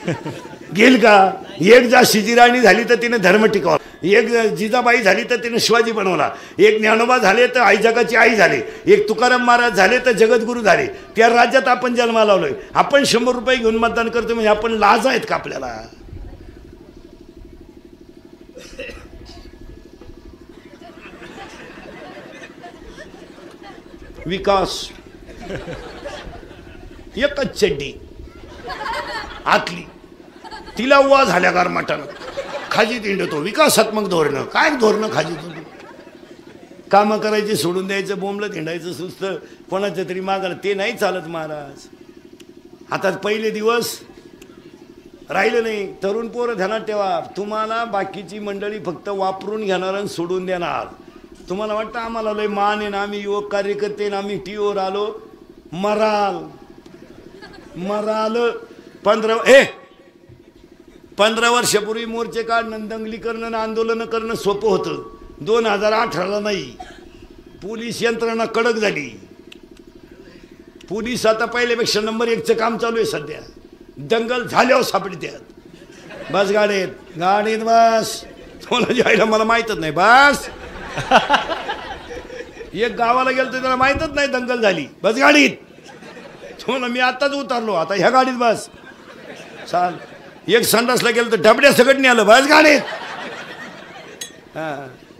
घेईल का? एक जा शिजीराणी झाली तर तिने धर्म टिकवला, एक जिजाबाई झाली तर तिने शिवाजी बनवला, एक ज्ञानोबा झाले तर आई जगाची आई झाले, एक तुकाराम महाराज झाले तर जगद्गुरू झाले. त्या राज्यात आपण जन्माला लावलोय. आपण 100 रुपये घेऊन मतदान करतो म्हणजे आपण लाज आहेत का आपल्याला? विकास एकच चड्डी आतली, तिला उवा झाल्या गारमाटानं खाजीत इंडतो. विकासात्मक धोरणं काय धोरणं? खाजीत कामं करायची सोडून द्यायचं, बोंबलं हिंडायचं सुस्त कोणाचं तरी मागायला, ते नाही चालत महाराज. आता पहिले दिवस राहिलं नाही. तरुण पोरं ध्यानात ठेवा, तुम्हाला बाकीची मंडळी फक्त वापरून घेणार आणि सोडून देणार. तुम्हाला वाटतं आम्हाला लय मान आहे ना, आम्ही युवक कार्यकर्ते ना, आम्ही टीओवर आलो. मराल 15 वर्षापूर्वी मोर्चे काढणं, दंगली करणं, आंदोलन करणं सोपं होतं. 2018ला नाही. पोलीस यंत्रणा कडक झाली. पोलीस आता पहिल्यापेक्षा नंबर 1चं काम चालू आहे सध्या. दंगल झाल्यावर सापडत्यात. बस गाडीत बस. तुम्हाला जायला मला माहीतच नाही. बस एक गावाला गेलो तर त्याला माहीतच नाही दंगल झाली. बस गाडीत. तुम्हाला मी आताच उतरलो, आता ह्या गाडीत बस. चाल. एक संडासला गेलं तर डबड्या सगळं नाही आलं. बस गाडीत.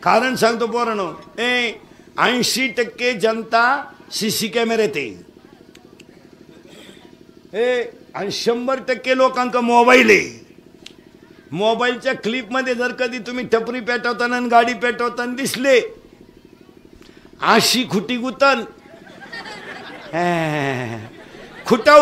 कारण सांगतो पोरांनो, 80% जनता CC कॅमेऱ्यात आहे. आणि 100% लोकांक मोबाईल आहे. मोबाईलच्या क्लिपमध्ये जर कधी तुम्ही टपरी पेटवताना आणि गाडी पेटवताना दिसले, अशी खुटी गुतन खुटा